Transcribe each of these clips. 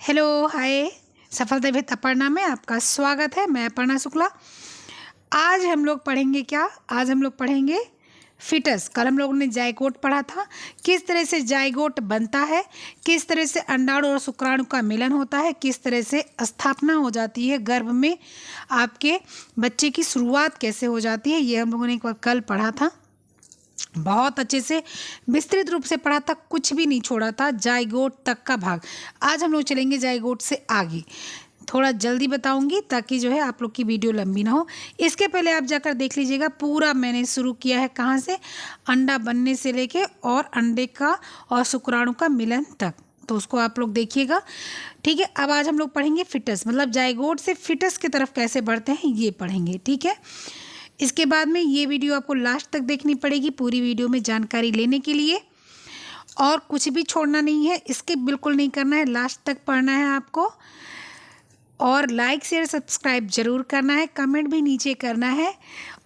Hello, हाय। सफलता with Aparna में आपका स्वागत है। मैं अपर्णा शुक्ला। आज हम लोग पढ़ेंगे क्या? आज हम लोग पढ़ेंगे फिटस। कल हम लोगों ने जाइगोट पढ़ा था, किस तरह से जाइगोट बनता है, किस तरह से अंडाणु और शुक्राणु का मिलन होता है, किस तरह से स्थापना हो जाती है गर्भ में, आपके बच्चे की शुरुआत कैसे हो जाती है, ये हम लोगों ने एक बार कल पढ़ा था। बहुत अच्छे से विस्तृत रूप से पढ़ा था, कुछ भी नहीं छोड़ा था, जाइगोट तक का भाग। आज हम लोग चलेंगे जाइगोट से आगे। थोड़ा जल्दी बताऊंगी ताकि जो है आप लोग की वीडियो लंबी ना हो। इसके पहले आप जाकर देख लीजिएगा, पूरा मैंने शुरू किया है कहाँ से, अंडा बनने से लेके और अंडे का और शुक्राणु का मिलन तक, तो उसको आप लोग देखिएगा। ठीक है, अब आज हम लोग पढ़ेंगे फिटस, मतलब जाइगोट से फिटस की तरफ कैसे बढ़ते हैं ये पढ़ेंगे। ठीक है, इसके बाद में ये वीडियो आपको लास्ट तक देखनी पड़ेगी, पूरी वीडियो में जानकारी लेने के लिए, और कुछ भी छोड़ना नहीं है, इसके बिल्कुल नहीं करना है, लास्ट तक पढ़ना है आपको। और लाइक शेयर सब्सक्राइब जरूर करना है, कमेंट भी नीचे करना है।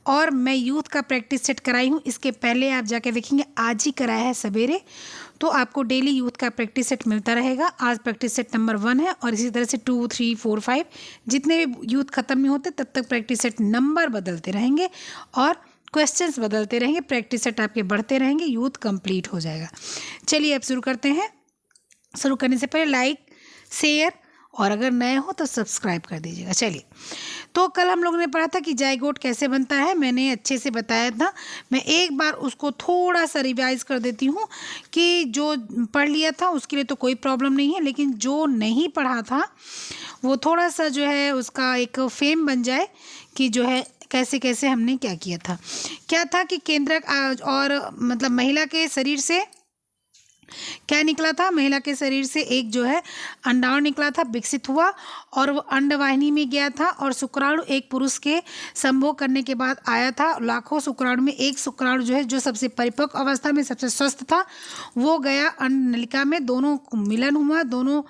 और मैं यूथ का प्रैक्टिस सेट कराई हूँ, इसके पहले आप जाके देखेंगे, आज ही कराया है सवेरे, तो आपको डेली यूथ का प्रैक्टिस सेट मिलता रहेगा। आज प्रैक्टिस सेट नंबर 1 है, और इसी तरह से 2, 3, 4, 5 जितने भी यूथ खत्म नहीं होते तब तक प्रैक्टिस सेट नंबर बदलते रहेंगे और क्वेश्चंस बदलते रहेंगे, प्रैक्टिस सेट आपके बढ़ते रहेंगे, यूथ कंप्लीट हो जाएगा। चलिए अब शुरू करते हैं। शुरू करने से पहले लाइक शेयर और अगर नए हो तो सब्सक्राइब कर दीजिएगा। चलिए, तो कल हम लोगों ने पढ़ा था कि जाइगोट कैसे बनता है, मैंने अच्छे से बताया था। मैं एक बार उसको थोड़ा सा रिवाइज कर देती हूँ कि जो पढ़ लिया था उसके लिए तो कोई प्रॉब्लम नहीं है, लेकिन जो नहीं पढ़ा था वो थोड़ा सा जो है उसका एक फेम बन जाए कि जो है कैसे कैसे हमने क्या किया था। क्या था कि केंद्रक और मतलब महिला के शरीर से क्या निकला था, महिला के शरीर से एक जो है अंडाणु निकला था, विकसित हुआ और वो अंडवाहिनी में गया था, और शुक्राणु एक पुरुष के संभोग करने के बाद आया था। लाखों शुक्राणु में एक शुक्राणु जो है, जो सबसे परिपक्व अवस्था में सबसे स्वस्थ था, वो गया अंड नलिका में, दोनों को मिलन हुआ, दोनों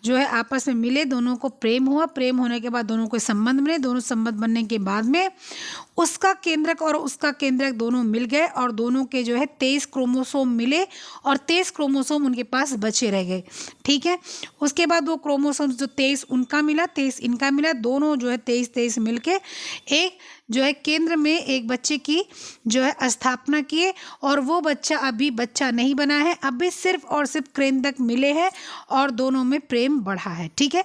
जो है आपस में मिले, दोनों को प्रेम हुआ, प्रेम होने के बाद दोनों को संबंध बने, दोनों संबंध बनने के बाद में उसका केंद्रक और उसका केंद्रक दोनों मिल गए, और दोनों के जो है 23 क्रोमोसोम मिले, और 23 क्रोमोसोम उनके पास बचे रह गए। ठीक है, उसके बाद वो क्रोमोसोम जो 23 उनका मिला, 23 इनका मिला, दोनों जो है 23-23 मिलके एक जो है केंद्र में एक बच्चे की जो है स्थापना किए, और वो बच्चा अभी बच्चा नहीं बना है, अभी सिर्फ और सिर्फ केंद्रक मिले हैं और दोनों में प्रेम बढ़ा है। ठीक है,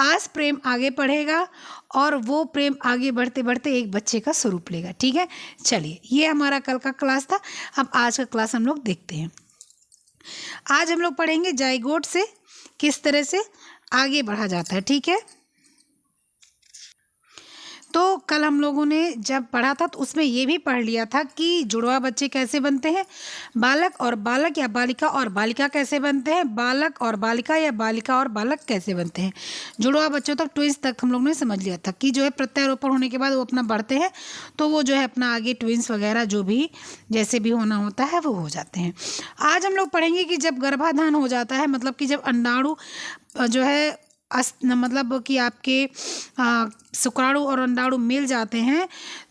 आज प्रेम आगे बढ़ेगा और वो प्रेम आगे बढ़ते बढ़ते एक बच्चे का स्वरूप लेगा। ठीक है, चलिए, ये हमारा कल का क्लास था। अब आज का क्लास हम लोग देखते हैं। आज हम लोग पढ़ेंगे जाइगोट से किस तरह से आगे बढ़ा जाता है। ठीक है, तो कल हम लोगों ने जब पढ़ा था तो उसमें ये भी पढ़ लिया था कि जुड़वा बच्चे कैसे बनते हैं, बालक और बालक या बालिका और बालिका कैसे बनते हैं, बालक और बालिका या बालिका और बालक कैसे बनते हैं। जुड़वा बच्चों तक, ट्विंस तक हम लोग ने समझ लिया था कि जो है प्रत्यारोपण होने के बाद वो अपना बढ़ते हैं, तो वो जो है अपना आगे ट्विंस वगैरह जो भी जैसे भी होना होता है वो हो जाते हैं। आज हम लोग पढ़ेंगे कि जब गर्भाधान हो जाता है, मतलब कि जब अंडाणु जो है मतलब कि आपके शुक्राणु और अंडाणु मिल जाते हैं,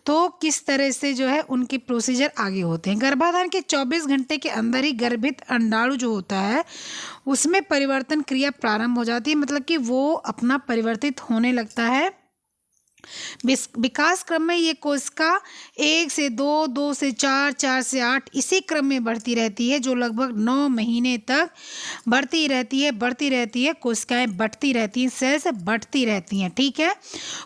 तो किस तरह से जो है उनके प्रोसीजर आगे होते हैं। गर्भाधान के 24 घंटे के अंदर ही गर्भित अंडाणु जो होता है उसमें परिवर्तन क्रिया प्रारंभ हो जाती है, मतलब कि वो अपना परिवर्तित होने लगता है। विकास क्रम में ये कोशिका 1 से 2, 2 से 4, 4 से 8 इसी क्रम में बढ़ती रहती है, जो लगभग 9 महीने तक बढ़ती रहती है, कोशिकाएं बढ़ती रहती हैं, सेल्स बढ़ती रहती हैं। ठीक है,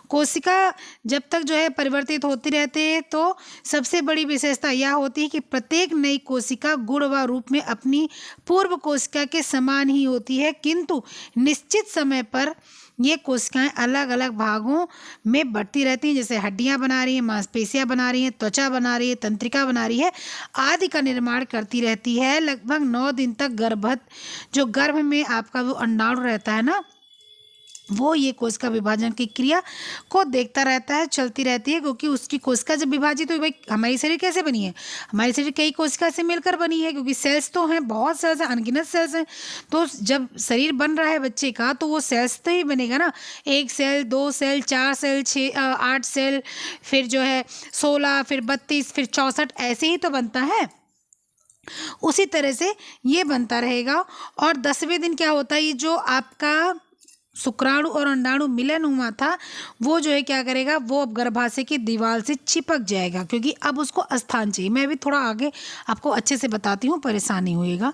कोशिका जब तक जो है परिवर्तित होती रहती है, तो सबसे बड़ी विशेषता यह होती है कि प्रत्येक नई कोशिका गुण व रूप में अपनी पूर्व कोशिका के समान ही होती है, किंतु निश्चित समय पर ये कोशिकाएं अलग अलग भागों में बढ़ती रहती हैं, जैसे हड्डियां बना रही हैं, मांसपेशियां बना रही हैं, त्वचा बना रही है, तंत्रिका बना रही है आदि का निर्माण करती रहती है। लगभग 9 दिन तक जो गर्भ में आपका वो अंडाणु रहता है ना, वो ये कोशिका विभाजन की क्रिया को देखता रहता है, चलती रहती है, क्योंकि उसकी कोशिका जब विभाजित हुई, भाई हमारी शरीर कैसे बनी है, हमारी शरीर कई कोशिका से मिलकर बनी है, क्योंकि सेल्स तो हैं, बहुत सेल्स हैं, अनगिनत सेल्स हैं। तो जब शरीर बन रहा है बच्चे का, तो वो सेल्स तो ही बनेगा ना, 1 सेल, 2 सेल, 4 सेल, 8 सेल, फिर जो है 16, फिर 32, फिर 64, ऐसे ही तो बनता है। उसी तरह से ये बनता रहेगा। और 10वें दिन क्या होता है, ये जो आपका शुक्राणु और अंडाणु मिलन हुआ था वो जो है क्या करेगा, वो अब गर्भाशय की दीवार से चिपक जाएगा, क्योंकि अब उसको स्थान चाहिए। मैं भी थोड़ा आगे आपको अच्छे से बताती हूँ, परेशानी होएगा,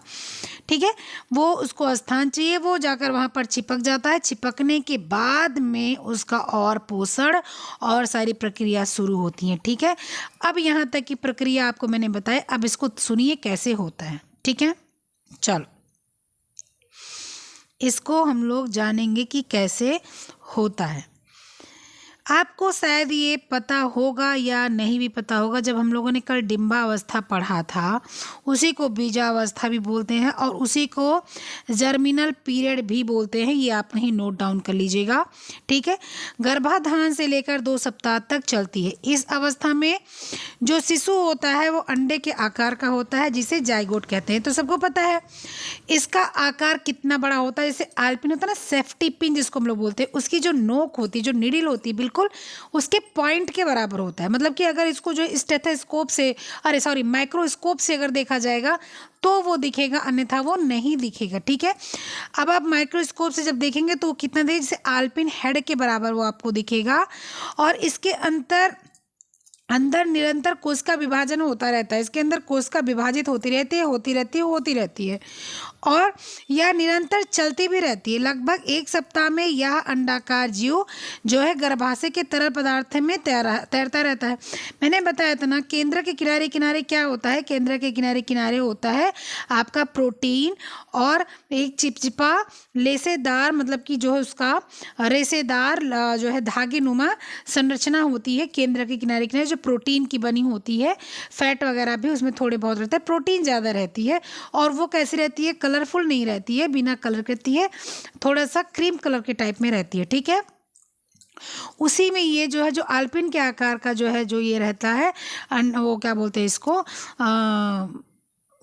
ठीक है। वो उसको स्थान चाहिए, वो जाकर वहाँ पर चिपक जाता है। चिपकने के बाद में उसका और पोषण और सारी प्रक्रिया शुरू होती हैं, ठीक है। अब यहाँ तक की प्रक्रिया आपको मैंने बताया, अब इसको सुनिए कैसे होता है, ठीक है। चलो इसको हम लोग जानेंगे कि कैसे होता है। आपको शायद ये पता होगा या नहीं भी पता होगा, जब हम लोगों ने कल डिम्बावस्था पढ़ा था, उसी को बीजावस्था भी बोलते हैं और उसी को जर्मिनल पीरियड भी बोलते हैं। ये आप कहीं नोट डाउन कर लीजिएगा, ठीक है। गर्भाधान से लेकर 2 सप्ताह तक चलती है। इस अवस्था में जो शिशु होता है वो अंडे के आकार का होता है, जिसे जाइगोट कहते हैं। तो सबको पता है इसका आकार कितना बड़ा होता है। जैसे आलपिन होता है ना, सेफ्टी पिन जिसको हम लोग बोलते हैं, उसकी जो नोक होती है, जो निडिल होती है, बिल्कुल उसके पॉइंट के बराबर होता है। मतलब कि अगर इसको जो स्टेथोस्कोप से, अरे सॉरी, माइक्रोस्कोप से अगर देखा जाएगा तो वो दिखेगा, अन्यथा वो नहीं दिखेगा, ठीक है। अब आप माइक्रोस्कोप से जब देखेंगे तो कितना देर, जैसे आलपिन हेड के बराबर वो आपको दिखेगा। और इसके अंदर निरंतर कोशिका विभाजन होता रहता है। इसके अंदर कोशिका विभाजित होती रहती है और यह निरंतर चलती भी रहती है। लगभग 1 सप्ताह में यह अंडाकार जीव जो है गर्भाशय के तरल पदार्थ में तैरता रहता है। मैंने बताया था ना, केंद्र के किनारे किनारे क्या होता है, केंद्र के किनारे किनारे होता है आपका प्रोटीन और एक चिपचिपा लेसेदार, मतलब कि जो है उसका रेसेदार जो है धागे नुमा संरचना होती है केंद्र के किनारे किनारे, जो प्रोटीन की बनी होती है। फैट वगैरह भी उसमें थोड़े बहुत रहता है, प्रोटीन ज़्यादा रहती है। और वो कैसी रहती है, कलरफुल नहीं रहती है, बिना कलर करती है, थोड़ा सा क्रीम कलर के टाइप में रहती है, ठीक है। उसी में ये जो है, जो आलपिन के आकार का जो है, जो ये रहता है, वो क्या बोलते हैं इसको,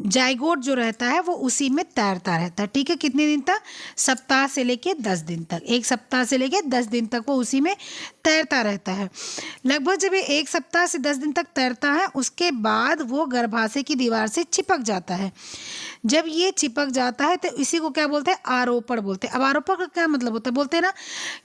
जाइगोट जो रहता है वो उसी में तैरता रहता है, ठीक है। कितने दिन तक, सप्ताह से लेके 10 दिन तक, 1 सप्ताह से लेके 10 दिन तक वो उसी में तैरता रहता है। लगभग जब ये 1 सप्ताह से 10 दिन तक तैरता है, उसके बाद वो गर्भाशय की दीवार से चिपक जाता है। जब ये चिपक जाता है तो इसी को क्या बोलते हैं, आरोपण बोलते हैं। अब आरोपण का क्या मतलब होता है, बोलते हैं ना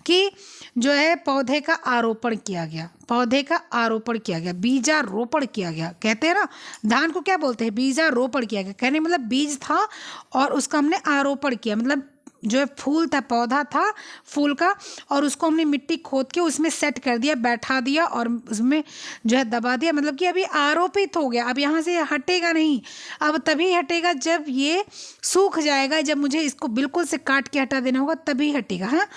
कि जो है पौधे का आरोपण किया गया, पौधे का आरोपण किया गया, बीजारोपण किया गया, कहते हैं ना। धान को क्या बोलते हैं, बीजारोपण किया गया, कहने मतलब बीज था और उसका हमने आरोपण किया, मतलब जो है फूल था, पौधा था फूल का, और उसको हमने मिट्टी खोद के उसमें सेट कर दिया, बैठा दिया और उसमें जो है दबा दिया, मतलब कि अभी आरोपित हो गया। अब यहाँ से हटेगा नहीं, अब तभी हटेगा जब ये सूख जाएगा, जब मुझे इसको बिल्कुल से काट के हटा देना होगा तभी हटेगा, हाँ।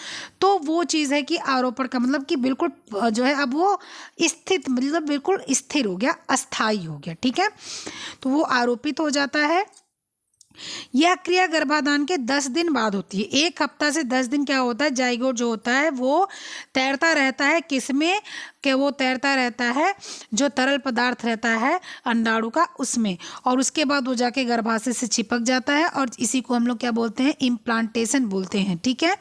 तो वो चीज़ है कि आरोपण का मतलब कि बिल्कुल जो है अब वो स्थित, मतलब बिल्कुल स्थिर हो गया, अस्थाई हो गया, ठीक है। तो वो आरोपित हो जाता है। यह क्रिया गर्भाधान के 10 दिन बाद होती है। 1 हफ्ता से 10 दिन क्या होता है, जाइगोट जो होता है वो तैरता रहता है, किसमें, कि वो तैरता रहता है जो तरल पदार्थ रहता है अंडाणु का, उसमें, और उसके बाद वो जाके गर्भाशय से चिपक जाता है और इसी को हम लोग क्या बोलते हैं, इम्प्लांटेशन बोलते हैं, ठीक है।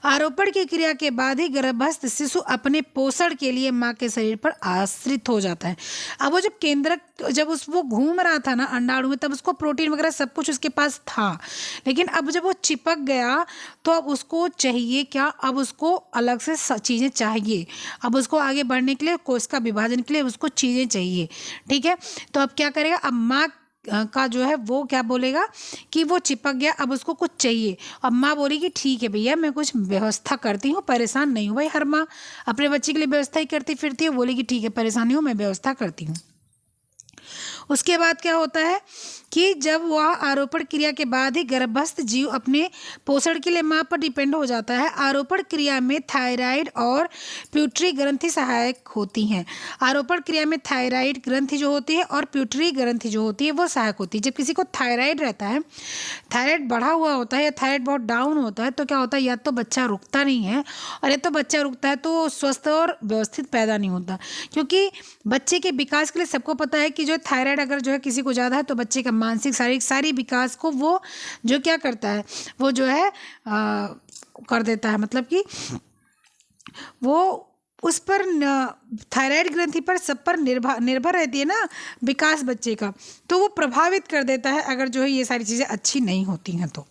आरोपण की क्रिया के बाद ही गर्भस्थ शिशु अपने पोषण के लिए माँ के शरीर पर आश्रित हो जाता है। अब वो जब केंद्रक, जब वो घूम रहा था ना अंडाणु में, तब उसको प्रोटीन वगैरह सब कुछ उसके पास था, लेकिन अब जब वो चिपक गया तो अब उसको चाहिए क्या, अब उसको अलग से चीज़ें चाहिए, अब उसको आगे बढ़ने के लिए, कोशिका विभाजन के लिए उसको चीज़ें चाहिए, ठीक है। तो अब क्या करेगा, अब माँ का जो है वो क्या बोलेगा कि वो चिपक गया, अब उसको कुछ चाहिए। अब माँ बोलेगी ठीक है भैया, मैं कुछ व्यवस्था करती हूँ, परेशान नहीं हूँ। भाई हर माँ अपने बच्चे के लिए व्यवस्था ही करती फिरती है, बोलेगी ठीक है परेशान नहीं हूँ, मैं व्यवस्था करती हूँ। उसके बाद क्या होता है कि जब वह आरोपण क्रिया के बाद ही गर्भस्थ जीव अपने पोषण के लिए माँ पर डिपेंड हो जाता है। आरोपण क्रिया में थायराइड और प्यूटरी ग्रंथि सहायक होती हैं। आरोपण क्रिया में थायराइड ग्रंथि जो होती है और प्यूटरी ग्रंथि जो होती है वो सहायक होती है। जब किसी को थायराइड रहता है, थायराइड बढ़ा हुआ होता है या थायराइड बहुत डाउन होता है, तो क्या होता है, या तो बच्चा रुकता नहीं है, और या तो बच्चा रुकता है तो स्वस्थ और व्यवस्थित पैदा नहीं होता। क्योंकि बच्चे के विकास के लिए सबको पता है कि जो थायराइड अगर जो है किसी को ज़्यादा है तो बच्चे का मानसिक शारीरिक सारी विकास को वो जो क्या करता है, वो जो है कर देता है, मतलब कि वो उस पर थायराइड ग्रंथि पर सब पर निर्भर रहती है ना विकास बच्चे का, तो वो प्रभावित कर देता है अगर जो है ये सारी चीज़ें अच्छी नहीं होती हैं तो।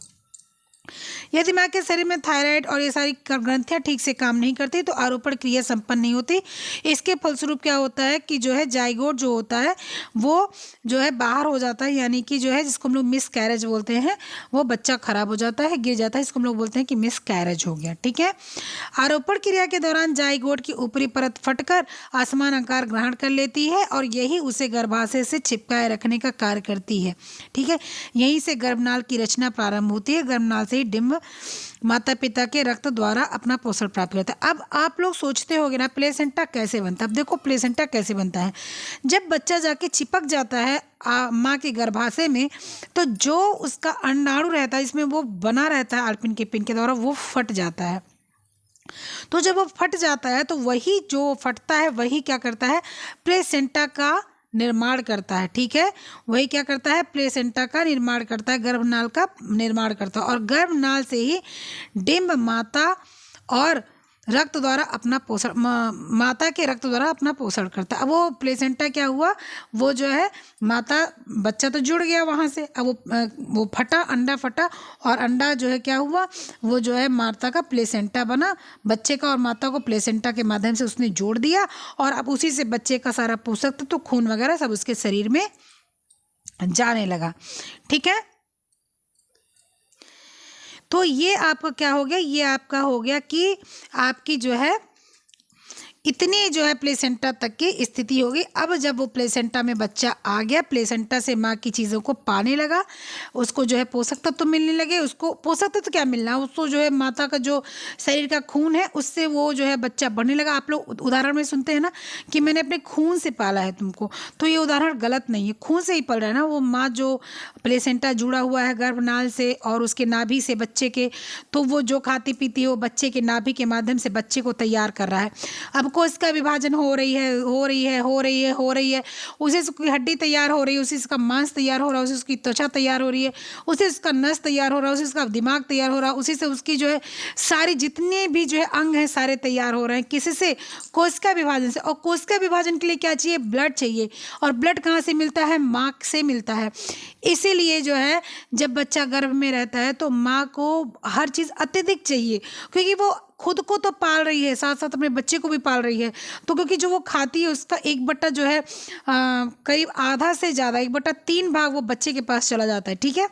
यदि माँ के शरीर में थायराइड और ये सारी ग्रंथियाँ ठीक से काम नहीं करती तो आरोपण क्रिया संपन्न नहीं होती। इसके फलस्वरूप क्या होता है कि जो है जाइगोट जो होता है वो जो है बाहर हो जाता है, यानी कि जो है जिसको हम लोग मिस कैरेज बोलते हैं, वो बच्चा खराब हो जाता है, गिर जाता है, इसको हम लोग बोलते हैं कि मिस कैरेज हो गया। ठीक है। आरोपण क्रिया के दौरान जाइगोट की ऊपरी परत फटकर आसमान आकार ग्रहण कर लेती है और यही उसे गर्भाशय से चिपकाए रखने का कार्य करती है। ठीक है। यहीं से गर्भनाल की रचना प्रारंभ होती है। गर्भनाल से ही डिंब माता पिता के रक्त द्वारा अपना पोषण प्राप्त करता है। अब आप लोग सोचते होंगे ना प्लेसेंटा कैसे बनता है। अब देखो प्लेसेंटा कैसे बनता है। जब बच्चा जाके चिपक जाता है माँ के गर्भाशय में, तो जो उसका अंडाणु रहता है इसमें वो बना रहता है आल्पिन के पिन के द्वारा, वो फट जाता है। तो जब वो फट जाता है तो वही जो फटता है वही क्या करता है, प्लेसेंटा का निर्माण करता है। ठीक है। वही क्या करता है, प्लेसेंटा का निर्माण करता है, गर्भनाल का निर्माण करता है, और गर्भनाल से ही डिंब माता और रक्त द्वारा अपना पोषण माता के रक्त द्वारा अपना पोषण करता है। अब वो प्लेसेंटा क्या हुआ, वो जो है माता बच्चा तो जुड़ गया वहाँ से, अब वो फटा, अंडा फटा, और अंडा जो है क्या हुआ, वो जो है माता का प्लेसेंटा बना, बच्चे का और माता को प्लेसेंटा के माध्यम से उसने जोड़ दिया, और अब उसी से बच्चे का सारा पोषक तत्व तो खून वगैरह सब उसके शरीर में जाने लगा। ठीक है। तो ये आपका क्या हो गया, ये आपका हो गया कि आपकी जो है इतनी जो है प्लेसेंटा तक की स्थिति होगी। अब जब वो प्लेसेंटा में बच्चा आ गया, प्लेसेंटा से माँ की चीज़ों को पाने लगा, उसको जो है पोषक तत्व तो मिलने लगे। उसको पोषक तत्व तो क्या मिलना, उसको जो है माता का जो शरीर का खून है उससे वो जो है बच्चा बढ़ने लगा। आप लोग उदाहरण में सुनते हैं ना कि मैंने अपने खून से पाला है तुमको, तो ये उदाहरण गलत नहीं है, खून से ही पल रहा है ना। वो माँ जो प्लेसेंटा जुड़ा हुआ है गर्भनाल से और उसके नाभि से बच्चे के, तो वो जो खाती पीती है वो बच्चे के नाभि के माध्यम से बच्चे को तैयार कर रहा है। अब कोशिका विभाजन हो रही है, उसी से उसकी हड्डी तैयार हो रही है, उसी से उसका मांस तैयार हो रहा है, उसी से उसकी त्वचा तैयार हो रही है, उसी से उसका नस तैयार हो रहा है, उसी से उसका दिमाग तैयार हो रहा है, उसी से उसकी जो है सारी जितने भी जो है अंग हैं सारे तैयार हो रहे हैं। किसी से, कोशिका विभाजन से। और कोशिका विभाजन के लिए क्या चाहिए, ब्लड चाहिए, और ब्लड कहाँ से मिलता है, माँ से मिलता है। इसीलिए जो है जब बच्चा गर्भ में रहता है तो माँ को हर चीज़ अत्यधिक चाहिए, क्योंकि वो खुद को तो पाल रही है, साथ साथ अपने बच्चे को भी पाल रही है। तो क्योंकि जो वो खाती है उसका 1/3 जो है करीब आधा से ज़्यादा 1/3 भाग वो बच्चे के पास चला जाता है। ठीक है।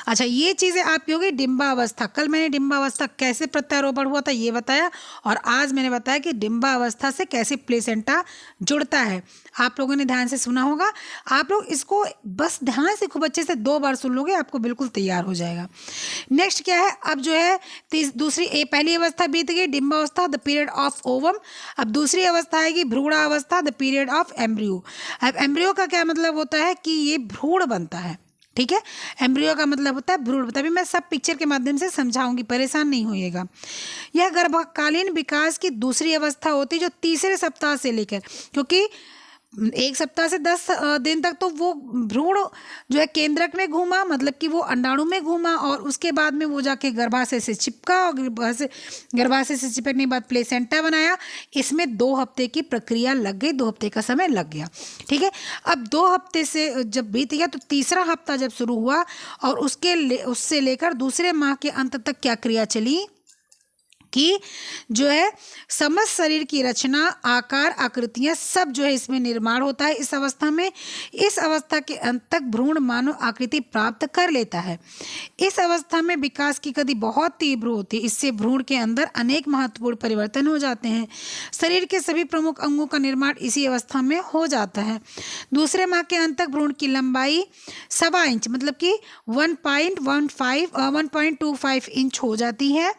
अच्छा, ये चीज़ें आपकी हो गई डिम्बावस्था। कल मैंने डिम्बावस्था कैसे प्रत्यारोपण हुआ था ये बताया, और आज मैंने बताया कि डिम्बावस्था से कैसे प्लेसेंटा जुड़ता है। आप लोगों ने ध्यान से सुना होगा। आप लोग इसको बस ध्यान से खूब अच्छे से 2 बार सुन लोगे, आपको बिल्कुल तैयार हो जाएगा। नेक्स्ट क्या है, अब जो है दूसरी पहली अवस्था बीत गई डिम्बावस्था, द पीरियड ऑफ ओवम। अब दूसरी अवस्था आएगी भ्रूणावस्था, द पीरियड ऑफ एम्ब्रियो। अब एम्ब्रियो का क्या मतलब होता है कि ये भ्रूण बनता है। ठीक है। एम्ब्रियो का मतलब होता है भ्रूण। तभी मैं सब पिक्चर के माध्यम से समझाऊंगी, परेशान नहीं होइएगा। यह गर्भकालीन विकास की दूसरी अवस्था होती है जो तीसरे सप्ताह से लेकर, क्योंकि 1 सप्ताह से 10 दिन तक तो वो भ्रूण जो है केंद्रक में घूमा, मतलब कि वो अंडाणु में घूमा, और उसके बाद में वो जाके गर्भाशय से चिपका, और गर्भाशय से चिपकने के बाद प्लेसेंटा बनाया। इसमें 2 हफ्ते की प्रक्रिया लग गई, 2 हफ्ते का समय लग गया। ठीक है। अब 2 हफ्ते से जब बीत गया तो तीसरा हफ्ता जब शुरू हुआ, और उससे लेकर दूसरे माह के अंत तक क्या क्रिया चली कि जो है समस्त शरीर की रचना, आकार, आकृतियां सब जो है इसमें निर्माण होता है। इस अवस्था में, इस अवस्था के अंत तक भ्रूण मानव आकृति प्राप्त कर लेता है। इस अवस्था में विकास की गति बहुत तीव्र होती है। इससे भ्रूण के अंदर अनेक महत्वपूर्ण परिवर्तन हो जाते हैं। शरीर के सभी प्रमुख अंगों का निर्माण इसी अवस्था में हो जाता है। दूसरे माह के अंत तक भ्रूण की लंबाई 1.25 इंच, मतलब कि 1.25 इंच हो जाती है।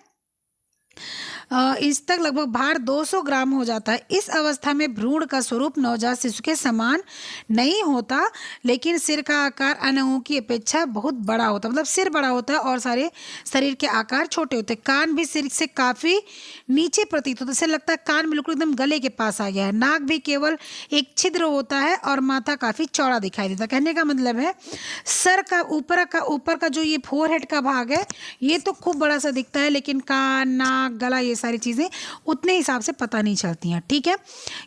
इंच तक लगभग भार 200 ग्राम हो जाता है। इस अवस्था में भ्रूण का स्वरूप नवजात शिशु के समान नहीं होता, लेकिन सिर का आकार अन्य अंगों की अपेक्षा बहुत बड़ा होता है। मतलब सिर बड़ा होता है और सारे शरीर के आकार छोटे होते हैं। कान भी सिर से काफ़ी नीचे प्रतीत होता है, ऐसे लगता है कान बिल्कुल एकदम गले के पास आ गया है। नाक भी केवल एक छिद्र होता है और माथा काफ़ी चौड़ा दिखाई देता है। कहने का मतलब है सर का ऊपर का जो ये फोरहेड का भाग है ये तो खूब बड़ा सा दिखता है, लेकिन कान, नाक, गला ये सारी चीज़ें उतने हिसाब से पता नहीं चलती हैं। ठीक है,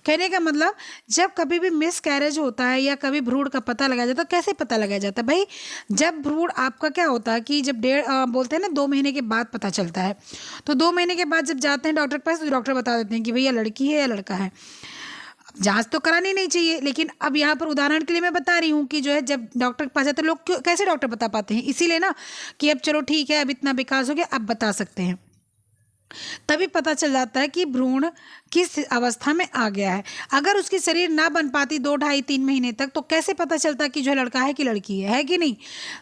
कहने का मतलब जब कभी भी मिस कैरेज होता है या कभी भ्रूण का पता लगाया जाता है, कैसे पता लगाया जाता है भाई? जब भ्रूण आपका क्या होता है कि जब बोलते हैं ना 2 महीने के बाद पता चलता है, तो 2 महीने के बाद जब जाते हैं डॉक्टर के पास तो डॉक्टर बता देते हैं कि भैया लड़की है या लड़का है। जांच तो करानी नहीं चाहिए, लेकिन अब यहाँ पर उदाहरण के लिए मैं बता रही हूँ कि जो है जब डॉक्टर के पास जाते हैं लोग, क्यों कैसे डॉक्टर बता पाते हैं? इसीलिए ना कि अब चलो ठीक है, अब इतना विकास हो गया, अब बता सकते हैं। तभी पता चल जाता है कि भ्रूण किस अवस्था में आ गया है। अगर उसकी शरीर ना बन पाती 2 ढाई 3 महीने तक, तो कैसे पता चलता कि जो है लड़का है कि लड़की है कि नहीं?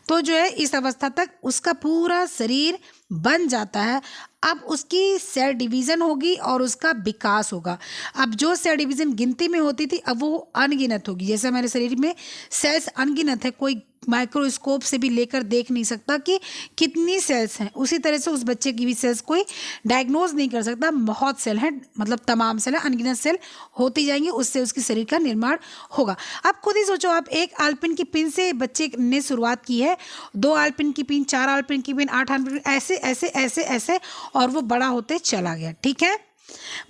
तो जो है इस अवस्था तक उसका पूरा शरीर बन जाता है। अब उसकी सेल डिवीज़न होगी और उसका विकास होगा। अब जो सेल डिवीज़न गिनती में होती थी, अब वो अनगिनत होगी। जैसे हमारे शरीर में सेल्स अनगिनत है, कोई माइक्रोस्कोप से भी लेकर देख नहीं सकता कि कितनी सेल्स हैं। उसी तरह से उस बच्चे की भी सेल्स कोई डायग्नोज नहीं कर सकता। बहुत सेल हैं, मतलब तमाम सेल हैं, अनगिनत सेल होती जाएंगी, उससे उसके शरीर का निर्माण होगा। आप खुद ही सोचो, आप 1 आलपिन की पिन से बच्चे ने शुरुआत की है, 2 आलपिन की पिन, 4 आलपिन की पिन, 8 आलपिन, ऐसे ऐसे ऐसे ऐसे, और वो बड़ा होते चला गया। ठीक है,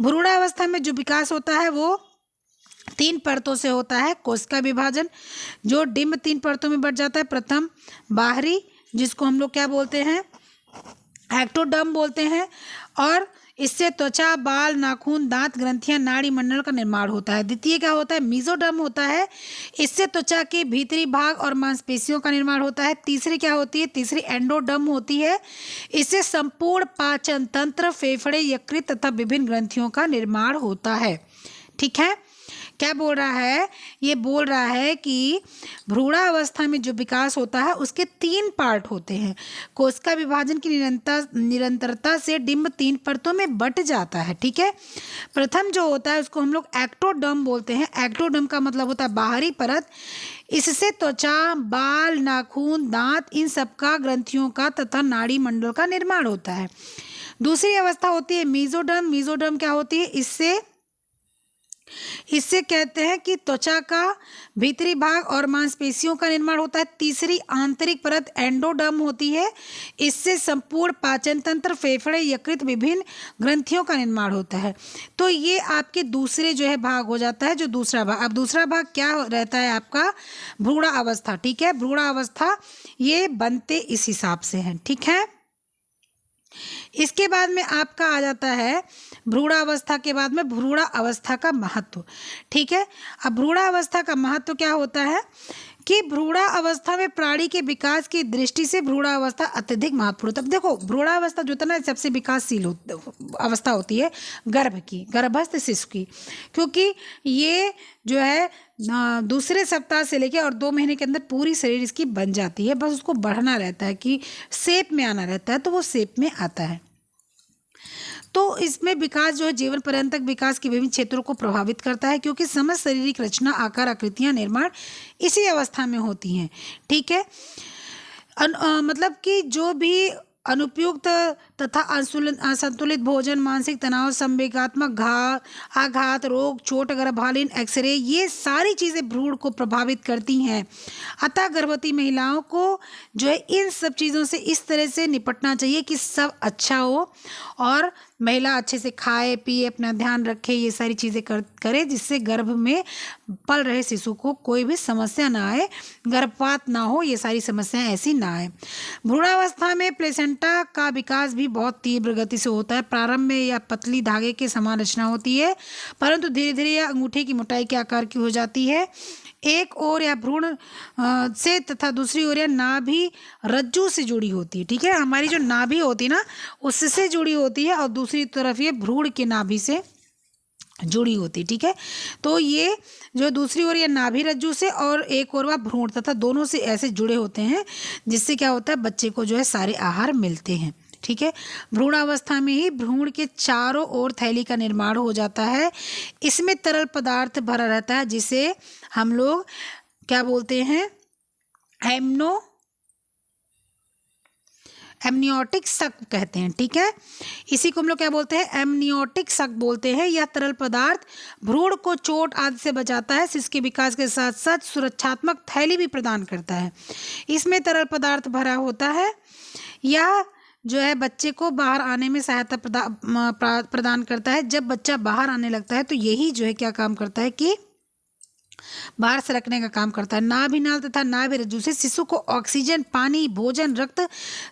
भ्रूणावस्था में जो विकास होता है वो 3 परतों से होता है। कोशिका विभाजन जो डिम्ब 3 परतों में बढ़ जाता है। प्रथम बाहरी, जिसको हम लोग क्या बोलते हैं, एक्टोडर्म बोलते हैं, और इससे त्वचा, बाल, नाखून, दांत, ग्रंथियां, नाड़ी मंडल का निर्माण होता है। द्वितीय क्या होता है, मीजोडर्म होता है, इससे त्वचा के भीतरी भाग और मांसपेशियों का निर्माण होता है। तीसरी क्या होती है, तीसरी एंडोडर्म होती है, इससे संपूर्ण पाचन तंत्र, फेफड़े, यकृत तथा विभिन्न ग्रंथियों का निर्माण होता है। ठीक है, क्या बोल रहा है, ये बोल रहा है कि भ्रूणावस्था में जो विकास होता है उसके 3 पार्ट होते हैं। कोशिका विभाजन की निरंतरता से डिम्ब 3 परतों में बंट जाता है। ठीक है, प्रथम जो होता है उसको हम लोग एक्टोडर्म बोलते हैं। एक्टोडर्म का मतलब होता है बाहरी परत, इससे त्वचा, बाल, नाखून, दांत, इन सबका, ग्रंथियों का तथा नाड़ी मंडल का निर्माण होता है। दूसरी अवस्था होती है मीजोडर्म। मीजोडर्म क्या होती है, इससे कहते हैं कि त्वचा का भीतरी भाग और मांसपेशियों का निर्माण होता है। तीसरी आंतरिक परत एंडोडर्म होती है, इससे संपूर्ण पाचन तंत्र, फेफड़े, यकृत, विभिन्न ग्रंथियों का निर्माण होता है। तो ये आपके दूसरे जो है भाग हो जाता है, जो दूसरा भाग। अब दूसरा भाग क्या रहता है आपका, भ्रूणावस्था। ठीक है, भ्रूणावस्था ये बनते इस हिसाब से हैं। ठीक है, इसके बाद में आपका आ जाता है भ्रूणावस्था के बाद में भ्रूणावस्था का महत्व। ठीक है, अब भ्रूणावस्था का महत्व क्या होता है कि भ्रूणावस्था में प्राणी के विकास की दृष्टि से भ्रूणावस्था अत्यधिक महत्वपूर्ण। तब देखो, भ्रूणावस्था जो है ना सबसे विकासशील अवस्था होती है गर्भ की, गर्भस्थ शिशु की, क्योंकि ये जो है दूसरे सप्ताह से लेकर और 2 महीने के अंदर पूरी शरीर इसकी बन जाती है। बस उसको बढ़ना रहता है कि शेप में आना रहता है, तो वो शेप में आता है। तो इसमें विकास जो है जीवन पर्यंत तक विकास के विभिन्न क्षेत्रों को प्रभावित करता है, क्योंकि समस्त शारीरिक रचना, आकार, आकृतियां, निर्माण इसी अवस्था में होती हैं। ठीक है, मतलब कि जो भी अनुपयुक्त तथा असंतुलित भोजन, मानसिक तनाव, संवेगात्मक आघात, रोग, चोट, गर्भकालीन एक्सरे, ये सारी चीज़ें भ्रूण को प्रभावित करती हैं। अतः गर्भवती महिलाओं को जो है इन सब चीज़ों से इस तरह से निपटना चाहिए कि सब अच्छा हो और महिला अच्छे से खाए पिए, अपना ध्यान रखे, ये सारी चीज़ें करे, जिससे गर्भ में पल रहे शिशु को कोई भी समस्या ना आए, गर्भपात ना हो, ये सारी समस्याएं ऐसी ना आए। भ्रूणावस्था में प्लेसेंटा का विकास भी बहुत तीव्र गति से होता है। प्रारंभ में यह पतली धागे के समान रचना होती है, परंतु धीरे धीरे यह अंगूठे की मोटाई के आकार की हो जाती है। एक ओर या भ्रूण से तथा दूसरी ओर या नाभि रज्जु से जुड़ी होती है। ठीक है, हमारी जो नाभि होती है ना उससे जुड़ी होती है, और दूसरी तरफ ये भ्रूण के नाभि से जुड़ी होती। ठीक है, तो ये जो दूसरी ओर या नाभि रज्जु से और एक ओर वह भ्रूण, तथा दोनों से ऐसे जुड़े होते हैं, जिससे क्या होता है, बच्चे को जो है सारे आहार मिलते हैं। ठीक है, भ्रूणावस्था में ही भ्रूण के चारों ओर थैली का निर्माण हो जाता है। इसमें तरल पदार्थ भरा रहता है, जिसे हम लोग क्या बोलते हैं, एमनियोटिक सक कहते हैं। ठीक है, इसी को हम लोग क्या बोलते हैं, एमनियोटिक सक बोलते हैं। यह तरल पदार्थ भ्रूण को चोट आदि से बचाता है, शिशु विकास के साथ साथ सुरक्षात्मक थैली भी प्रदान करता है। इसमें तरल पदार्थ भरा होता है। यह जो है बच्चे को बाहर आने में सहायता प्रदान करता है। जब बच्चा बाहर आने लगता है तो यही जो है क्या काम करता है कि बाहर सरकने का काम करता है। नाभिनाल तथा नाभि रज्जु से शिशु को ऑक्सीजन, पानी, भोजन, रक्त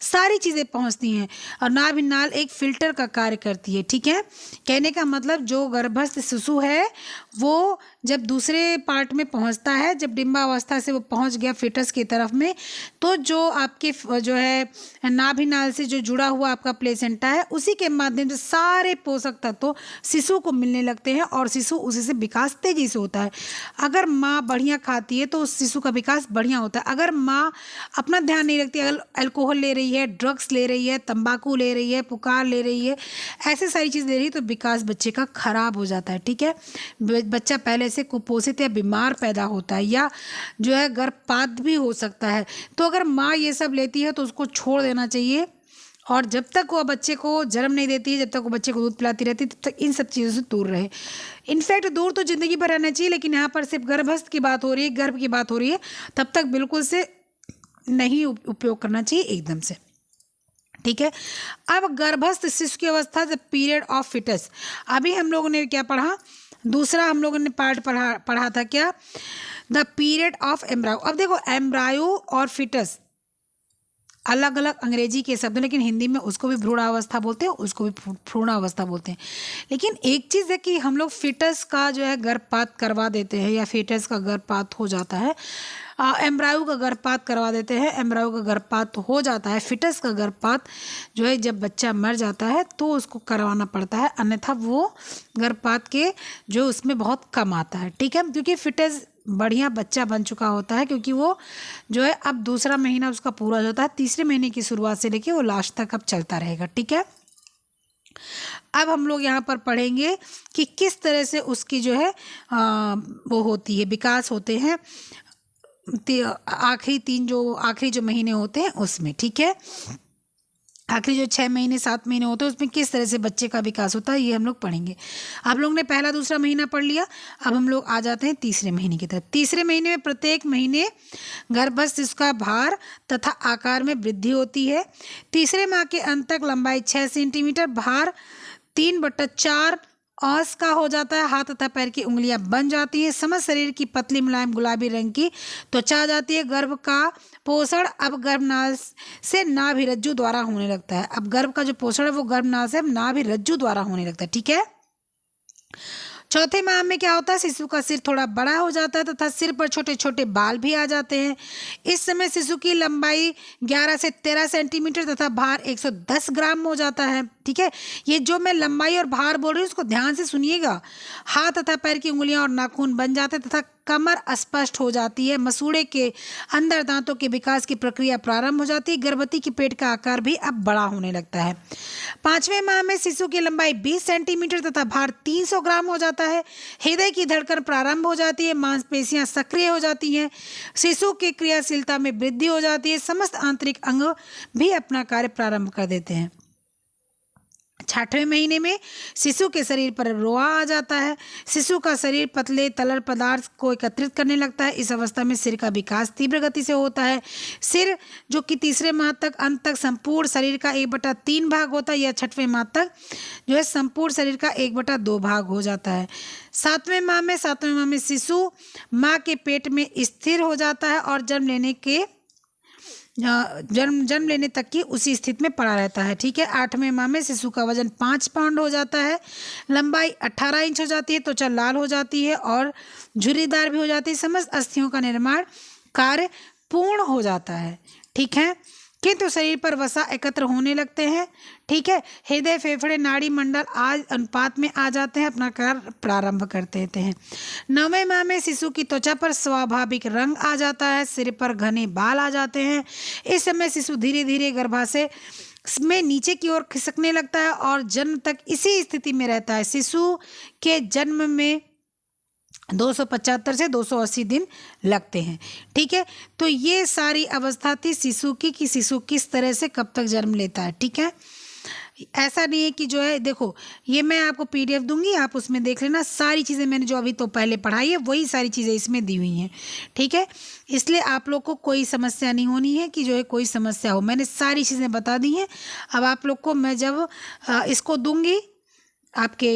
सारी चीज़ें पहुंचती हैं और नाभिनाल एक फिल्टर का कार्य करती है। ठीक है, कहने का मतलब जो गर्भस्थ शिशु है वो जब दूसरे पार्ट में पहुंचता है, जब डिम्बावस्था से वो पहुंच गया फिटस की तरफ में, तो जो आपके जो है नाभिनाल से जो जुड़ा हुआ आपका प्लेसेंटा है उसी के माध्यम से सारे पोषक तत्व शिशु को मिलने लगते हैं और शिशु उसी से विकास तेजी से होता है। अगर माँ बढ़िया खाती है तो उस शिशु का विकास बढ़िया होता है। अगर माँ अपना ध्यान नहीं रखती, अगर अल्कोहल ले रही है, ड्रग्स ले रही है, तंबाकू ले रही है, पुकार ले रही है, ऐसे सारी चीज़ ले रही है, तो विकास बच्चे का खराब हो जाता है। ठीक है, बच्चा पहले से कुपोषित या बीमार पैदा होता है या जो है गर्भपात भी हो सकता है। तो अगर माँ ये सब लेती है तो उसको छोड़ देना चाहिए और जब तक वो बच्चे को जन्म नहीं देती है, जब तक वो बच्चे को दूध पिलाती रहती है, तब तक इन सब चीज़ों से दूर रहे। इनफैक्ट दूर तो ज़िंदगी भर रहना चाहिए, लेकिन यहाँ पर सिर्फ गर्भस्थ की बात हो रही है, गर्भ की बात हो रही है, तब तक बिल्कुल से नहीं उपयोग करना चाहिए एकदम से। ठीक है, अब गर्भस्थ शिशु की अवस्था, द पीरियड ऑफ फिटस। अभी हम लोगों ने क्या पढ़ा, दूसरा हम लोगों ने पार्ट पढ़ा था क्या, द पीरियड ऑफ एम्ब्रायो। अब देखो एम्ब्रायो और फिटस अलग अलग अंग्रेजी के शब्द, लेकिन हिंदी में उसको भी भ्रूणावस्था बोलते हैं, उसको भी भ्रूणावस्था बोलते हैं। लेकिन एक चीज़ है कि हम लोग फिटस का जो है गर्भपात करवा देते हैं या फिटस का गर्भपात हो जाता है, एम्ब्रायो का गर्भपात करवा देते हैं, एम्ब्रायो का गर्भपात हो जाता है। फिटस का गर्भपात जो है जब बच्चा मर जाता है तो उसको करवाना पड़ता है, अन्यथा वो गर्भपात के जो उसमें बहुत कम आता है। ठीक है, क्योंकि फिटस बढ़िया बच्चा बन चुका होता है, क्योंकि वो जो है अब दूसरा महीना उसका पूरा हो जाता है, तीसरे महीने की शुरुआत से लेके वो लास्ट तक अब चलता रहेगा। ठीक है, अब हम लोग यहाँ पर पढ़ेंगे कि किस तरह से उसकी जो है वो होती है, विकास होते हैं आखिरी जो महीने होते हैं उसमें। ठीक है, आखिरी जो 6 महीने 7 महीने होते हैं उसमें किस तरह से बच्चे का विकास होता है ये हम लोग पढ़ेंगे। आप लोग ने पहला दूसरा महीना पढ़ लिया, अब हम लोग आ जाते हैं तीसरे महीने की तरफ। तीसरे महीने में प्रत्येक महीने गर्भस्थ शिशु का भार तथा आकार में वृद्धि होती है। तीसरे माह के अंत तक लंबाई 6 सेंटीमीटर, भार 3/4 औंस का हो जाता है। हाथ तथा पैर की उंगलियां बन जाती हैं। समस्त शरीर की पतली मुलायम गुलाबी रंग की त्वचा आ जाती है। गर्भ का पोषण अब गर्भनाल से नाभि द्वारा होने लगता है। अब गर्भ का जो पोषण है वो गर्भनाल से नाभि द्वारा होने लगता है। ठीक है, चौथे माह में क्या होता है, शिशु का सिर थोड़ा बड़ा हो जाता है तथा सिर पर छोटे छोटे बाल भी आ जाते हैं। इस समय शिशु की लंबाई 11 से 13 सेंटीमीटर तथा भार 110 ग्राम हो जाता है। ठीक है, ये जो मैं लंबाई और भार बोल रही हूँ उसको ध्यान से सुनिएगा। हाथ तथा पैर की उंगलियां और नाखून बन जाते तथा कमर स्पष्ट हो जाती है। मसूड़े के अंदर दांतों के विकास की प्रक्रिया प्रारंभ हो जाती है। गर्भवती की पेट का आकार भी अब बड़ा होने लगता है। 5वें माह में शिशु की लंबाई 20 सेंटीमीटर तथा भार 300 ग्राम हो जाता है। हृदय की धड़कन प्रारंभ हो जाती है। मांसपेशियां सक्रिय हो जाती हैं। शिशु की क्रियाशीलता में वृद्धि हो जाती है। समस्त आंतरिक अंग भी अपना कार्य प्रारंभ कर देते हैं। 6वें महीने में शिशु के शरीर पर रोआ आ जाता है। शिशु का शरीर पतले तरल पदार्थ को एकत्रित करने लगता है। इस अवस्था में सिर का विकास तीव्र गति से होता है। सिर जो कि तीसरे माह तक अंत तक संपूर्ण शरीर का 1/3 भाग होता है, या 6वें माह तक जो है संपूर्ण शरीर का 1/2 भाग हो जाता है। 7वें माह में शिशु माँ के पेट में स्थिर हो जाता है और जन्म लेने तक की उसी स्थिति में पड़ा रहता है। ठीक है, 8वें माह में शिशु का वजन 5 पाउंड हो जाता है। लंबाई 18 इंच हो जाती है। त्वचा लाल हो जाती है और झुर्रीदार भी हो जाती है। समस्त अस्थियों का निर्माण कार्य पूर्ण हो जाता है। ठीक है, किंतु शरीर पर वसा एकत्र होने लगते हैं। ठीक है, हृदय, फेफड़े, नाड़ी मंडल आज अनुपात में आ जाते हैं, अपना कार्य प्रारंभ कर देते हैं। 9वें माह में शिशु की त्वचा पर स्वाभाविक रंग आ जाता है। सिर पर घने बाल आ जाते हैं। इस समय शिशु धीरे धीरे गर्भाशय में नीचे की ओर खिसकने लगता है और जन्म तक इसी स्थिति में रहता है। शिशु के जन्म में 275 से 280 दिन लगते हैं। ठीक है, तो ये सारी अवस्था थी शिशु की कि शिशु किस तरह से कब तक जन्म लेता है। ठीक है, ऐसा नहीं है कि जो है, देखो ये मैं आपको पीडीएफ दूंगी, आप उसमें देख लेना, सारी चीज़ें मैंने जो अभी तो पहले पढ़ाई है वही सारी चीज़ें इसमें दी हुई हैं, ठीक है। इसलिए आप लोग को कोई समस्या नहीं होनी है कि जो है कोई समस्या हो, मैंने सारी चीज़ें बता दी हैं। अब आप लोग को मैं जब इसको दूंगी, आपके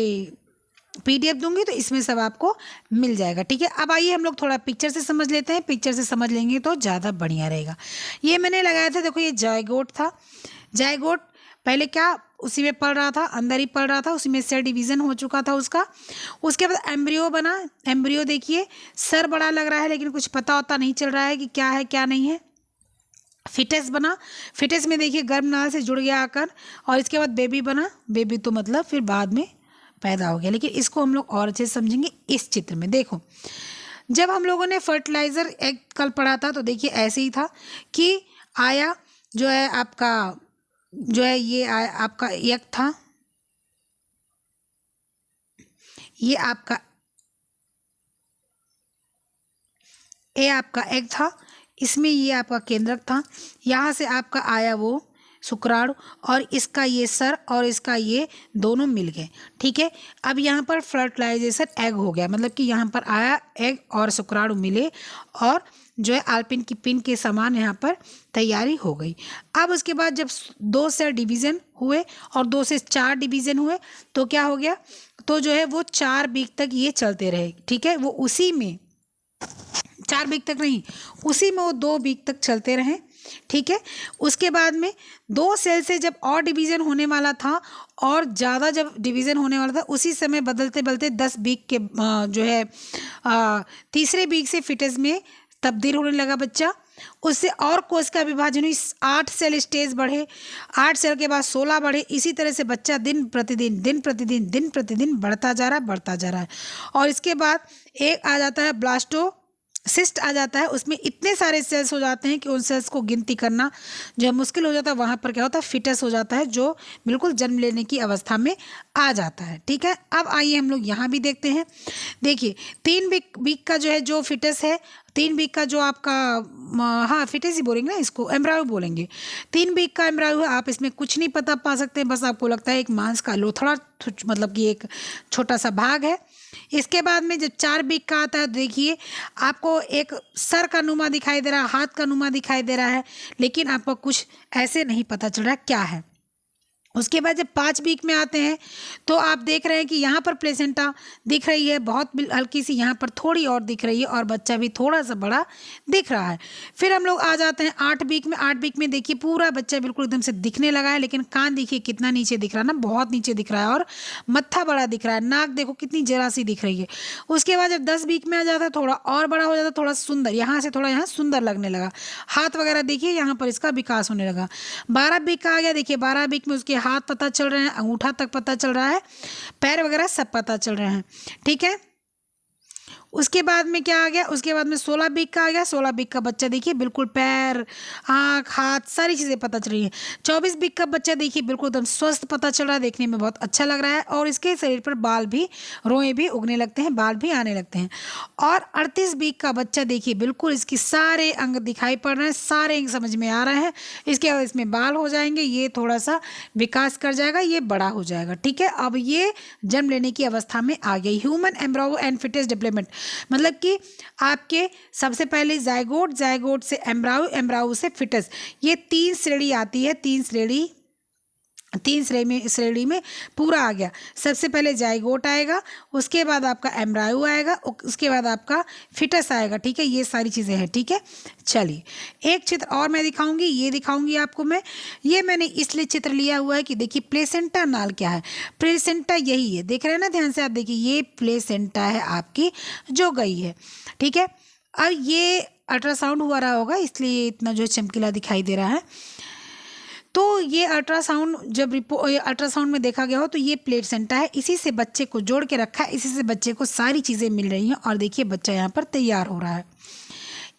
पीडीएफ दूंगी, तो इसमें सब आपको मिल जाएगा, ठीक है। अब आइए हम लोग थोड़ा पिक्चर से समझ लेते हैं, पिक्चर से समझ लेंगे तो ज़्यादा बढ़िया रहेगा। ये मैंने लगाया था, देखो ये जायगोट था। जायगोट पहले क्या उसी में पल रहा था, अंदर ही पल रहा था, उसी में सेल डिवीज़न हो चुका था उसका। उसके बाद एम्ब्रियो बना। एम्ब्रियो देखिए सर बड़ा लग रहा है लेकिन कुछ पता होता नहीं चल रहा है कि क्या है क्या नहीं है। फिटस बना। फिटस में देखिए गर्भनाल से जुड़ गया आकर, और इसके बाद बेबी बना। बेबी तो मतलब फिर बाद में पैदा हो गया, लेकिन इसको हम लोग और अच्छे से समझेंगे इस चित्र में। देखो जब हम लोगों ने फर्टिलाइज़र एग कल पढ़ा था तो देखिए ऐसे ही था कि आया जो है आपका, जो है ये आया आपका एग था, ये आपका आपका एग था, इसमें ये आपका केंद्रक था, यहाँ से आपका आया वो शुक्राणु, और इसका ये सर और इसका ये दोनों मिल गए, ठीक है। अब यहाँ पर फर्टिलाइजेशन एग हो गया, मतलब कि यहाँ पर आया एग और शुक्राणु मिले और जो है आलपिन की पिन के समान यहाँ पर तैयारी हो गई। अब उसके बाद जब 2 से डिवीज़न हुए और 2 से 4 डिवीज़न हुए तो क्या हो गया, तो जो है वो 4 वीक तक ये चलते रहे, ठीक है। वो उसी में 4 वीक तक नहीं, उसी में वो 2 वीक तक चलते रहे, ठीक है। उसके बाद में 2 सेल से जब और डिवीज़न होने वाला था और ज़्यादा जब डिवीज़न होने वाला था, उसी समय बदलते बदलते 10 वीक के जो है तीसरे वीक से फिटस में तब्दील होने लगा बच्चा। उससे और कोश का विभाजन हुई, 8 सेल स्टेज बढ़े, 8 सेल के बाद 16 बढ़े। इसी तरह से बच्चा दिन प्रतिदिन दिन प्रतिदिन दिन प्रतिदिन बढ़ता जा रहा है, बढ़ता जा रहा है। और इसके बाद एक आ जाता है ब्लास्टो सिस्ट आ जाता है, उसमें इतने सारे सेल्स हो जाते हैं कि उन सेल्स को गिनती करना जो है मुश्किल हो जाता है। वहाँ पर क्या होता है, फिटस हो जाता है, जो बिल्कुल जन्म लेने की अवस्था में आ जाता है, ठीक है। अब आइए हम लोग यहाँ भी देखते हैं। देखिए 3 वीक का जो है जो फिटस है, 3 वीक का जो आपका हाँ फिटस ही बोलेंगे ना इसको, एम्ब्रायो बोलेंगे। 3 वीक का एम्ब्रायो है, आप इसमें कुछ नहीं पता पा सकते, बस आपको लगता है एक मांस का लोथड़ा, मतलब कि एक छोटा सा भाग है। इसके बाद में जब 4 वीक का आता है, देखिए आपको एक सर का नुमा दिखाई दे रहा है, हाथ का नुमा दिखाई दे रहा है, लेकिन आपको कुछ ऐसे नहीं पता चल रहा है क्या है। उसके बाद जब 5 वीक में आते हैं तो आप देख रहे हैं कि यहाँ पर प्लेसेंटा दिख रही है, बहुत हल्की सी, यहाँ पर थोड़ी और दिख रही है, और बच्चा भी थोड़ा सा बड़ा दिख रहा है। फिर हम लोग आ जाते हैं 8 वीक में। 8 वीक में देखिए पूरा बच्चा बिल्कुल एकदम से दिखने लगा है, लेकिन कान देखिए कितना नीचे दिख रहा है ना, बहुत नीचे दिख रहा है, और मत्था बड़ा दिख रहा है, नाक देखो कितनी जरा सी दिख रही है। उसके बाद जब 10 वीक में आ जाता है थोड़ा और बड़ा हो जाता है, थोड़ा सुंदर, यहाँ से थोड़ा यहाँ सुंदर लगने लगा, हाथ वगैरह देखिए यहाँ पर इसका विकास होने लगा। 12 वीक का आ गया, देखिए 12 वीक में उसके हाथ पता चल रहे हैं, अंगूठा तक पता चल रहा है, पैर वगैरह सब पता चल रहे हैं, ठीक है। उसके बाद में क्या आ गया, उसके बाद में 16 वीक का आ गया। 16 वीक का बच्चा देखिए बिल्कुल पैर, आँख, हाथ सारी चीज़ें पता चल रही हैं। 24 वीक का बच्चा देखिए बिल्कुल एकदम स्वस्थ पता चल रहा है, देखने में बहुत अच्छा लग रहा है, और इसके शरीर पर बाल भी, रोएं भी उगने लगते हैं, बाल भी आने लगते हैं। और 38 वीक का बच्चा देखिए बिल्कुल इसके सारे अंग दिखाई पड़ रहे हैं, सारे अंग समझ में आ रहे हैं। इसके बाद इसमें बाल हो जाएंगे, ये थोड़ा सा विकास कर जाएगा, ये बड़ा हो जाएगा, ठीक है। अब ये जन्म लेने की अवस्था में आ गई। Human embryo and fetus development, मतलब कि आपके सबसे पहले जायगोट, जायगोट से एम्ब्रायो, एम्ब्रायो से फिटस, ये 3 श्रेणी आती है, 3 श्रेणी में पूरा आ गया। सबसे पहले जायगोट आएगा, उसके बाद आपका एम्ब्रायो आएगा, उसके बाद आपका फिटस आएगा, ठीक है। ये सारी चीज़ें हैं, ठीक है। चलिए एक चित्र और मैं दिखाऊंगी, ये दिखाऊंगी आपको मैं। ये मैंने इसलिए चित्र लिया हुआ है कि देखिए प्लेसेंटा नाल क्या है। प्लेसेंटा यही है, देख रहे हैं ना ध्यान से आप, देखिए ये प्लेसेंटा है आपकी जो गई है, ठीक है। अब ये अल्ट्रासाउंड हुआ रहा होगा इसलिए इतना जो चमकीला दिखाई दे रहा है। तो ये अल्ट्रासाउंड जब अल्ट्रासाउंड में देखा गया हो तो ये प्लेसेंटा है, इसी से बच्चे को जोड़ के रखा है, इसी से बच्चे को सारी चीज़ें मिल रही हैं, और देखिए बच्चा यहाँ पर तैयार हो रहा है।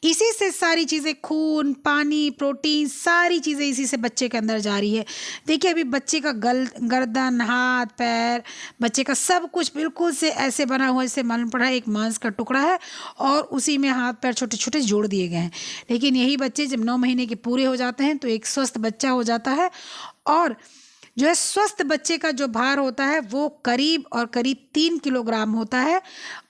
इसी से सारी चीज़ें, खून, पानी, प्रोटीन, सारी चीज़ें इसी से बच्चे के अंदर जा रही है। देखिए अभी बच्चे का गर्दन, हाथ, पैर, बच्चे का सब कुछ बिल्कुल से ऐसे बना हुआ जैसे मालूम पड़ा है एक मांस का टुकड़ा है, और उसी में हाथ पैर छोटे छोटे जोड़ दिए गए हैं। लेकिन यही बच्चे जब 9 महीने के पूरे हो जाते हैं तो एक स्वस्थ बच्चा हो जाता है, और जो है स्वस्थ बच्चे का जो भार होता है वो करीब 3 किलोग्राम होता है,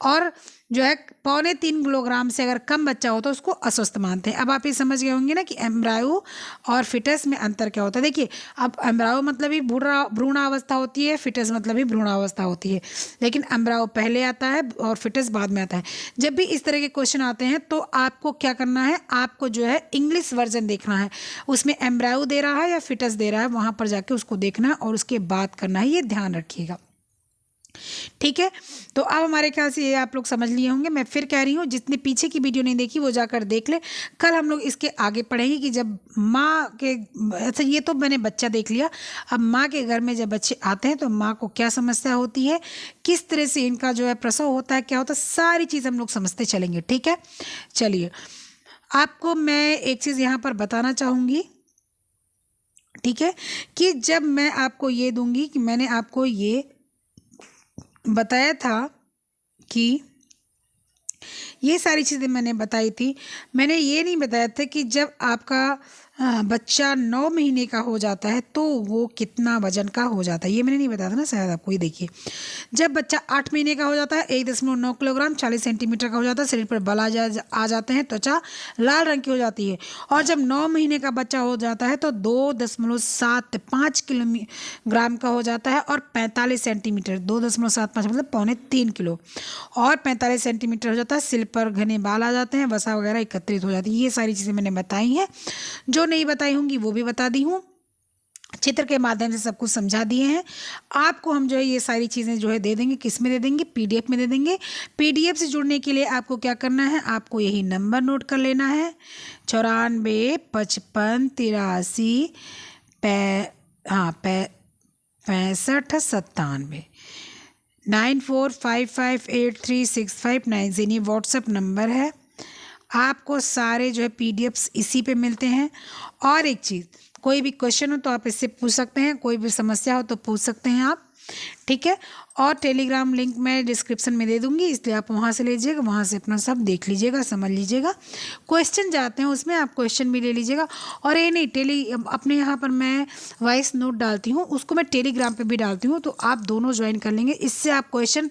और जो है 2.25 किलोग्राम से अगर कम बच्चा हो तो उसको अस्वस्थ मानते हैं। अब आप ये समझ गए होंगे ना कि एम्ब्रायो और फिटस में अंतर क्या होता है। देखिए, अब एम्ब्रायो मतलब ही भ्रूणावस्था होती है, फिटस मतलब ही भ्रूणावस्था होती है, लेकिन एम्ब्रायो पहले आता है और फिटस बाद में आता है। जब भी इस तरह के क्वेश्चन आते हैं तो आपको क्या करना है, आपको जो है इंग्लिश वर्जन देखना है, उसमें एम्ब्रायो दे रहा है या फिटस दे रहा है, वहाँ पर जाके उसको देखना है और उसके बाद करना है, ये ध्यान रखिएगा। ठीक है, तो अब हमारे ख्याल से ये आप लोग समझ लिए होंगे। मैं फिर कह रही हूँ, जितने पीछे की वीडियो नहीं देखी वो जाकर देख ले। कल हम लोग इसके आगे पढ़ेंगे कि जब माँ के, अच्छा ये तो मैंने बच्चा देख लिया, अब माँ के घर में जब बच्चे आते हैं तो माँ को क्या समस्या होती है, किस तरह से इनका जो है प्रसव होता है, क्या होता है, सारी चीज़ हम लोग समझते चलेंगे। ठीक है, चलिए आपको मैं एक चीज़ यहाँ पर बताना चाहूँगी, ठीक है, कि जब मैं आपको ये दूंगी कि मैंने आपको ये बताया था कि ये सारी चीज़ें मैंने बताई थी, मैंने ये नहीं बताया था कि जब आपका बच्चा 9 महीने का हो जाता है तो वो कितना वजन का हो जाता है, ये मैंने नहीं बताया था ना शायद आपको। ये देखिए, जब बच्चा 8 महीने का हो जाता है 1.9 किलोग्राम 40 सेंटीमीटर का हो जाता है, शरीर पर बल आ जाते हैं, त्वचा लाल रंग की हो जाती है। और जब 9 महीने का बच्चा हो जाता है तो 2.75 किलोग्राम का हो जाता है, और 45 सेंटीमीटर, 2.75 मतलब 2.75 किलो, और 45 सेंटीमीटर हो जाता है, सिर पर घने बाल आ जाते हैं, वसा वगैरह एकत्रित हो जाती है। ये सारी चीज़ें मैंने बताई हैं, जो नहीं बताई होंगी वो भी बता दी हूँ, चित्र के माध्यम से सब कुछ समझा दिए हैं। आपको हम जो है ये सारी चीज़ें जो है दे देंगे, किस में दे देंगे, पीडीएफ में दे देंगे। पीडीएफ से जुड़ने के लिए आपको क्या करना है, आपको यही नंबर नोट कर लेना है, 94 55 83 65 97 9455836590, ये व्हाट्सएप नंबर है। आपको सारे जो है पीडीएफ्स इसी पे मिलते हैं। और एक चीज़, कोई भी क्वेश्चन हो तो आप इससे पूछ सकते हैं, कोई भी समस्या हो तो पूछ सकते हैं आप, ठीक है। और टेलीग्राम लिंक मैं डिस्क्रिप्शन में दे दूंगी, इसलिए आप वहाँ से लीजिएगा, वहाँ से अपना सब देख लीजिएगा, समझ लीजिएगा। क्वेश्चन जाते हैं उसमें आप क्वेश्चन भी ले लीजिएगा। और ये नहीं, अपने यहाँ पर मैं वॉइस नोट डालती हूँ, उसको मैं टेलीग्राम पे भी डालती हूँ, तो आप दोनों ज्वाइन कर लेंगे। इससे आप क्वेश्चन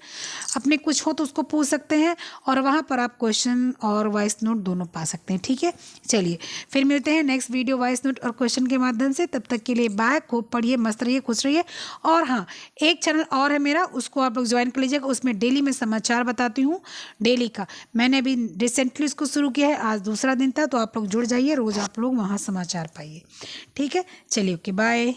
अपने कुछ हो तो उसको पूछ सकते हैं, और वहाँ पर आप क्वेश्चन और वॉइस नोट दोनों पा सकते हैं। ठीक है, चलिए फिर मिलते हैं नेक्स्ट वीडियो वॉइस नोट और क्वेश्चन के माध्यम से। तब तक के लिए बाय, खूब पढ़िए, मस्त रहिए, खुश रहिए। और हाँ, एक चैनल और है मेरा, उसको आप लोग ज्वाइन कर लीजिएगा, उसमें डेली मैं समाचार बताती हूँ, डेली का। मैंने अभी रिसेंटली उसको शुरू किया है, आज दूसरा दिन था, तो आप लोग जुड़ जाइए, रोज़ आप लोग वहाँ समाचार पाइए। ठीक है, चलिए, ओके, बाय।